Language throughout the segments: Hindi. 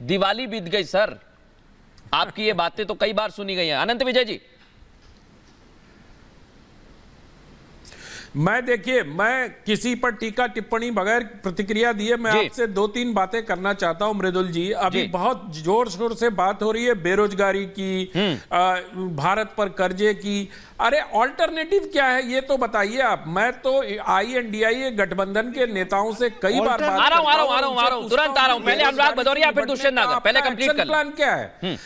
दिवाली बीत गई सर। आपकी ये बातें तो कई बार सुनी गई हैं। अनंत विजय जी, देखिए, मैं किसी पर टीका टिप्पणी बगैर प्रतिक्रिया दिए मैं आपसे 2-3 बातें करना चाहता हूं। मृदुल जी, अभी बहुत जोर शोर से बात हो रही है बेरोजगारी की, भारत पर कर्जे की। अरे ऑल्टरनेटिव क्या है ये तो बताइए आप। मैं तो INDIA गठबंधन के नेताओं से कई बार बात आ रहा हूं, तुरंत आ रहा हूं। पहले अनुराग भदौरिया, फिर दुष्यंत नागर, पहले कंप्लीट कर प्लान क्या है?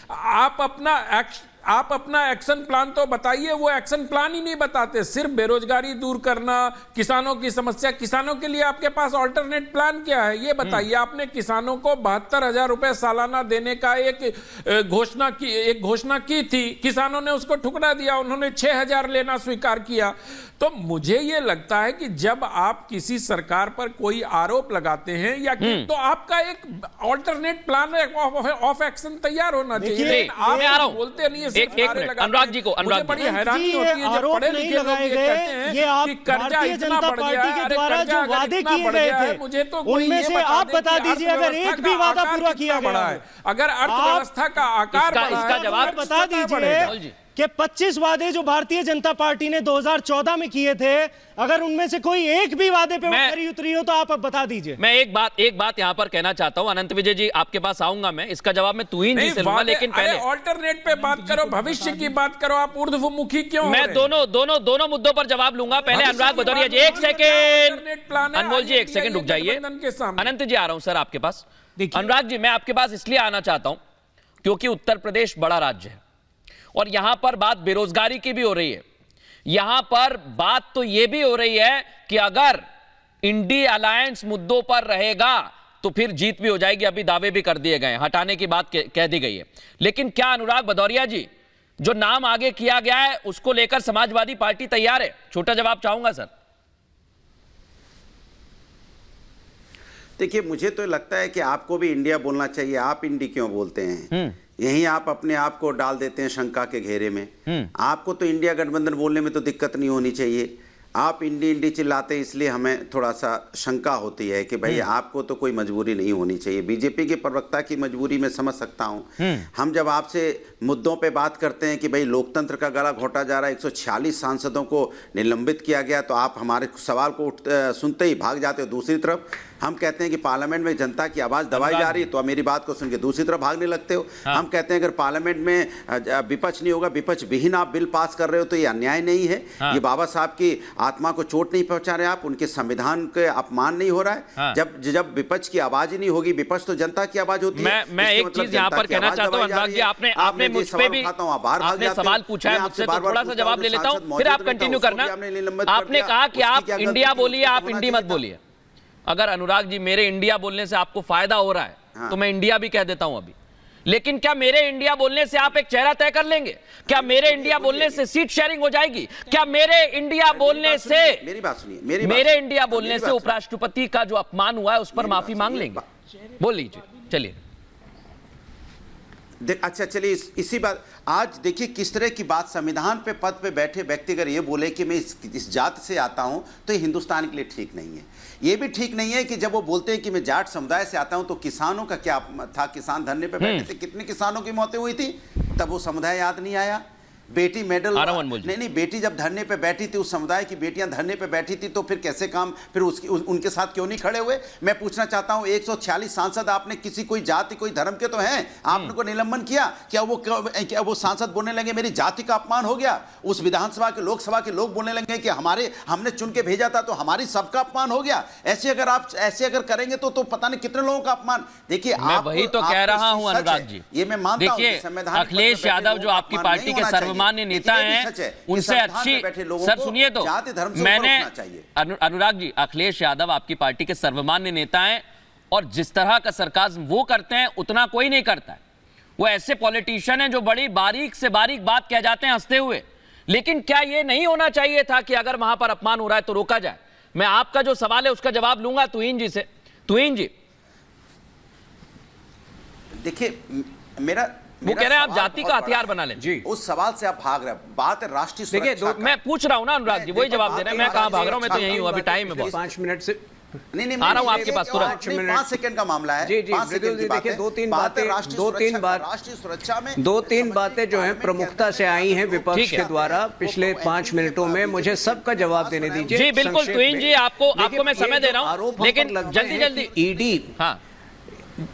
आप अपना एक्शन प्लान तो बताइए। वो एक्शन प्लान ही नहीं बताते, सिर्फ बेरोजगारी दूर करना, किसानों की समस्या। किसानों के लिए आपके पास ऑल्टरनेट प्लान क्या है ये बताइए। आपने किसानों को 72,000 रुपए सालाना देने का एक घोषणा की थी, किसानों ने उसको ठुकरा दिया, उन्होंने 6,000 लेना स्वीकार किया। तो मुझे ये लगता है कि जब आप किसी सरकार पर कोई आरोप लगाते हैं या तो आपका एक ऑल्टरनेट प्लान ऑफ एक्शन तैयार होना चाहिए। आप बोलते नहीं है, अनुराग जी को, अनुराग बड़ी हैरानी होती है जब पढ़े लिखे लोग ये कहते हैं कि कर्जा इतना बढ़ गया है। अरे कर्जा अगर इतना बढ़ गया है, मुझे तो उनमें से आप बता दीजिए अगर एक भी वादा पूरा किया गया है, अगर अर्थव्यवस्था का आकार बढ़ा है, इसका जवाब बता दीजिए कि 25 वादे जो भारतीय जनता पार्टी ने 2014 में किए थे, अगर उनमें से कोई एक भी वादे पे खरी उतरी हो तो आप अब बता दीजिए। मैं एक बात यहां पर कहना चाहता हूं। अनंत विजय जी, आपके पास आऊंगा मैं, इसका जवाब मैं तुहिन जी से लूंगा, लेकिन पहले ऑल्टरनेट पे बात करो, भविष्य की बात करो। आप ऊर्ध्वमुखी क्यों? मैं दोनों मुद्दों पर जवाब लूंगा। पहले अनुराग भदौरिया जी, एक सेकेंड। अनमोल जी, एक सेकेंड रुक जाइए। अनंत जी, आ रहा हूं सर आपके पास। अनुराग जी, मैं आपके पास इसलिए आना चाहता हूं क्योंकि उत्तर प्रदेश बड़ा राज्य है और यहां पर बात बेरोजगारी की भी हो रही है। यहां पर बात तो यह भी हो रही है कि अगर इंडी अलायंस मुद्दों पर रहेगा तो फिर जीत भी हो जाएगी। अभी दावे भी कर दिए गए, हटाने की बात कह दी गई है। लेकिन क्या अनुराग भदौरिया जी, जो नाम आगे किया गया है उसको लेकर समाजवादी पार्टी तैयार है? छोटा जवाब चाहूंगा सर। देखिए, मुझे तो लगता है कि आपको भी इंडिया बोलना चाहिए। आप इंडी क्यों बोलते हैं? यहीं आप अपने आप को डाल देते हैं शंका के घेरे में। आपको तो इंडिया गठबंधन बोलने में तो दिक्कत नहीं होनी चाहिए। आप इंडी चिल्लाते हैं, इसलिए हमें थोड़ा सा शंका होती है कि भाई आपको तो कोई मजबूरी नहीं होनी चाहिए। बीजेपी के प्रवक्ता की मजबूरी मैं समझ सकता हूं। हम जब आपसे मुद्दों पे बात करते हैं कि भाई लोकतंत्र का गला घोटा जा रहा है, 146 सांसदों को निलंबित किया गया, तो आप हमारे सवाल को सुनते ही भाग जाते हो। दूसरी तरफ हम कहते हैं कि पार्लियामेंट में जनता की आवाज दबाई जा रही है, तो आप मेरी बात को सुन के दूसरी तरफ भागने लगते हो। हम कहते हैं अगर पार्लियामेंट में विपक्ष नहीं होगा, विपक्ष विहीन आप बिल पास कर रहे हो, तो ये अन्याय नहीं है? ये बाबा साहब की आत्मा को चोट नहीं पहुंचा रहे आप? उनके संविधान के अपमान नहीं हो रहा है? जब विपक्ष की आवाज ही नहीं होगी, विपक्ष तो जनता की आवाज होती है। मैं एक चीज यहाँ पर कहना चाहता हूँ अनुराग जी, आपने मुझ पे भी आपने सवाल पूछा है मुझसे, तो थोड़ा सा जवाब ले लेता हूँ, फिर आप कंटिन्यू करना। आपने कहा कि आप इंडिया बोलिए, आप इंडी मत बोलिए। अगर अनुराग जी मेरे इंडिया बोलने से आपको फायदा हो रहा है तो मैं इंडिया भी कह देता हूं अभी। लेकिन क्या मेरे इंडिया बोलने से आप एक चेहरा तय कर लेंगे? क्या मेरे इंडिया बोलने से सीट शेयरिंग हो जाएगी? क्या मेरे इंडिया बोलने से मेरे इंडिया बोलने से उपराष्ट्रपति का जो अपमान हुआ है उस पर माफी मांग लेंगे? बोल लीजिए, चलिए। अच्छा चलिए, इसी बात आज देखिए किस तरह की बात। संविधान पे पद पे बैठे व्यक्ति अगर ये बोले कि मैं इस जात से आता हूं, तो ये हिंदुस्तान के लिए ठीक नहीं है। ये भी ठीक नहीं है कि जब वो बोलते हैं कि मैं जाट समुदाय से आता हूं, तो किसानों का क्या था? किसान धरने पे बैठे थे, कितने किसानों की मौतें हुई थी, तब वो समुदाय याद नहीं आया? बेटी मेडल नहीं, बेटी जब धरने पे बैठी थी, उस समुदाय की बेटियां धरने पे बैठी थी, तो फिर कैसे काम, फिर उनके साथ क्यों नहीं खड़े हुए? मैं पूछना चाहता हूं, 146 सांसद आपने किसी कोई जाति कोई धर्म के तो हैं, आपने को निलंबन किया? क्या वो सांसद बोलने लगे मेरी जाति का अपमान हो गया? उस विधानसभा के लोकसभा के लोग बोलने लगे कि हमने चुन के भेजा था तो हमारी सबका अपमान हो गया? ऐसे अगर करेंगे तो पता नहीं कितने लोगों का अपमान। देखिए, मैं वही तो कह रहा हूं अनुराग जी, ये मैं मानता हूं। देखिए, अखिलेश यादव जो आपकी पार्टी के मान्य नेता हैं, उनसे अच्छी सर सुनिए तो मैंने अनुराग जी, अखिलेश यादव आपकी पार्टी के सर्वमान्य नेता हैं और जिस तरह का सरकाज़्म वो करते हैं उतना कोई नहीं करता है। वो ऐसे पॉलिटिशियन हैं जो बड़ी बारीक से बारीक बात कह जाते हैं हंसते हुए। लेकिन क्या ये नहीं होना चाहिए था कि अगर वहां पर अपमान हो रहा है तो रोका जाए? मैं आपका जो सवाल है उसका जवाब लूंगा तुहिन जी से। तुहिन जी, देखिए वो कह रहे हैं आप जाति का हथियार बना लें जी। उस सवाल से आप भाग रहे हैं। बात है राष्ट्रीय सुरक्षा। मैं पूछ रहा हूं ना अनुराग जी, वही जवाब दे रहे हैं। मैं कहां भाग रहा हूं? मैं तो यही हूं, अभी टाइम है बहुत। 5 मिनट से नहीं आ रहा हूं आपके पास तुरंत। 5 सेकंड का मामला है। जी जी, 5 सेकंड की बात देखिए है। दो तीन बात है बातें राष्ट्रीय सुरक्षा में दो तीन बातें जो हैं प्रमुखता से आई हैं विपक्ष ठीक है। के द्वारा पिछले 5 मिनटों में। मुझे सबका जवाब देने दीजिए जी बिल्कुल संक्षेप तुहिन में। जी, आपको देखिए, मैं ये समय जो दे रहा हूं, आरोप हम लेकिन पर लगते जल्दी हैं जल्दी कि ईडी हाँ